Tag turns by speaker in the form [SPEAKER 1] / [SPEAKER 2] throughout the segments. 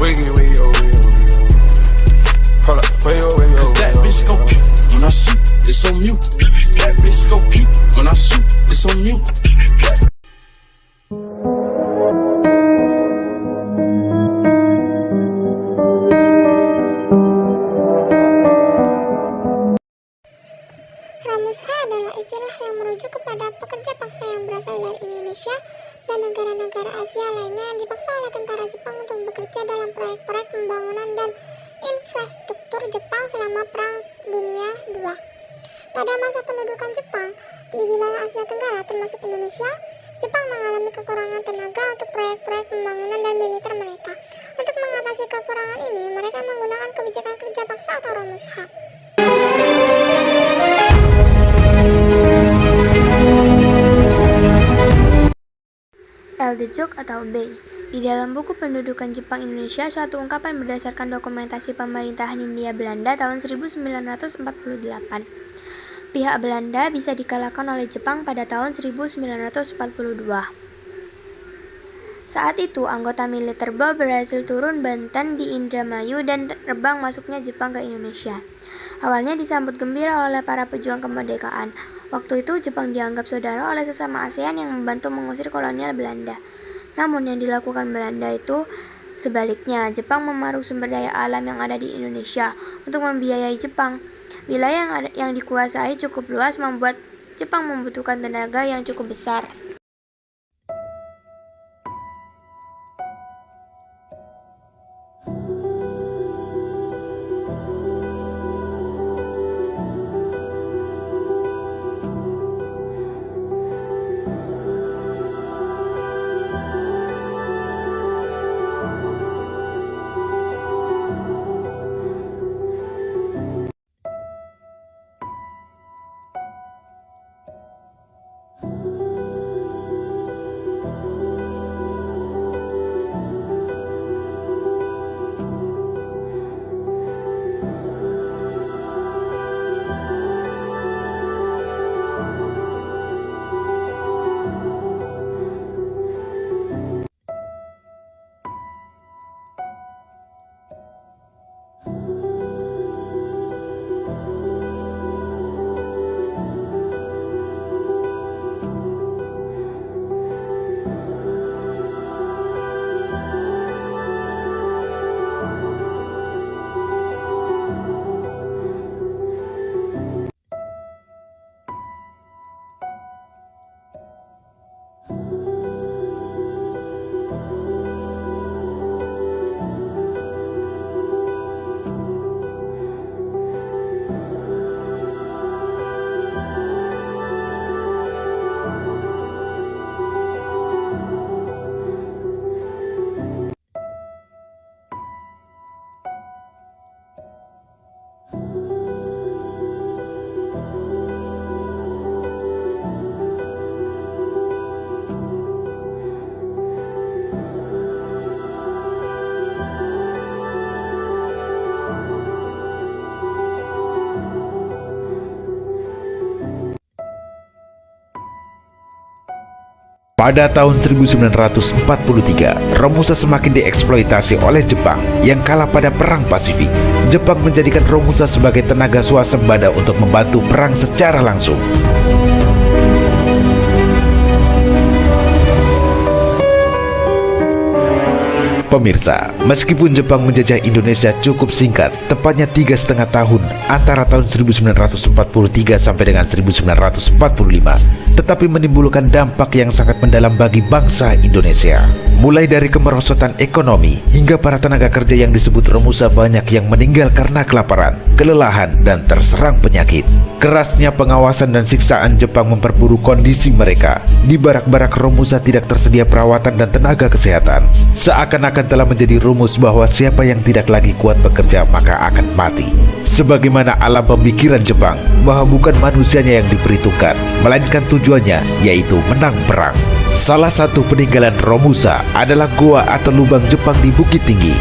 [SPEAKER 1] Hold up, cause that bitch go pew when I shoot, it's on mute. That bitch go pew when I shoot, it's on mute.
[SPEAKER 2] Ramusha adalah istilah yang merujuk kepada pekerja paksa yang berasal dari Indonesia dan negara-negara Asia lainnya yang dipaksa oleh tentara Jepang untuk bekerja dalam proyek-proyek pembangunan dan infrastruktur Jepang selama Perang Dunia II. Pada masa pendudukan Jepang di wilayah Asia Tenggara termasuk Indonesia, Jepang mengalami kekurangan tenaga untuk proyek-proyek pembangunan dan militer mereka. Untuk mengatasi kekurangan ini, mereka menggunakan kebijakan kerja paksa atau Ramusha.
[SPEAKER 3] Eldejuk atau Bei. Di dalam buku Pendudukan Jepang Indonesia, suatu ungkapan berdasarkan dokumentasi pemerintahan Hindia Belanda tahun 1948. Pihak Belanda bisa dikalahkan oleh Jepang pada tahun 1942. Saat itu, anggota militer BO berhasil turun Banten di Indramayu dan terbang masuknya Jepang ke Indonesia. Awalnya disambut gembira oleh para pejuang kemerdekaan. Waktu itu Jepang dianggap saudara oleh sesama ASEAN yang membantu mengusir kolonial Belanda. Namun yang dilakukan Belanda itu sebaliknya, Jepang memaruk sumber daya alam yang ada di Indonesia untuk membiayai Jepang. Wilayah yang dikuasai cukup luas membuat Jepang membutuhkan tenaga yang cukup besar.
[SPEAKER 4] Pada tahun 1943, Romusa semakin dieksploitasi oleh Jepang yang kalah pada Perang Pasifik. Jepang menjadikan Romusa sebagai tenaga swasembada untuk membantu perang secara langsung. Pemirsa, meskipun Jepang menjajah Indonesia cukup singkat, tepatnya 3,5 tahun antara tahun 1943 sampai dengan 1945, tetapi menimbulkan dampak yang sangat mendalam bagi bangsa Indonesia. Mulai dari kemerosotan ekonomi hingga para tenaga kerja yang disebut Romusa banyak yang meninggal karena kelaparan, kelelahan, dan terserang penyakit. Kerasnya pengawasan dan siksaan Jepang memperburuk kondisi mereka. Di barak-barak Romusa tidak tersedia perawatan dan tenaga kesehatan. Seakan-akan telah menjadi rumus bahwa siapa yang tidak lagi kuat bekerja maka akan mati. Sebagaimana alam pemikiran Jepang bahwa bukan manusianya yang diperhitungkan, melainkan tujuannya yaitu menang perang. Salah satu peninggalan Romusa adalah goa atau lubang Jepang di Bukit Tinggi.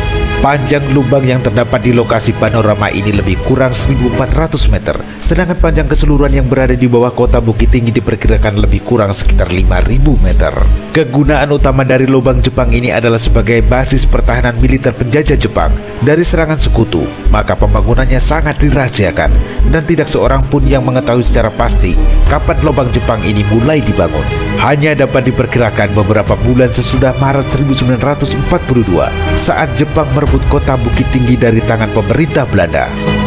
[SPEAKER 4] Panjang lubang yang terdapat di lokasi panorama ini lebih kurang 1.400 meter, sedangkan panjang keseluruhan yang berada di bawah kota Bukit Tinggi diperkirakan lebih kurang sekitar 5.000 meter. Kegunaan utama dari lubang Jepang ini adalah sebagai basis pertahanan militer penjajah Jepang dari serangan sekutu, maka pembangunannya sangat dirahasiakan dan tidak seorang pun yang mengetahui secara pasti kapan lubang Jepang ini mulai dibangun. Hanya dapat diperkirakan beberapa bulan sesudah Maret 1942 saat Jepang merebut kota Bukit Tinggi dari tangan pemerintah Belanda.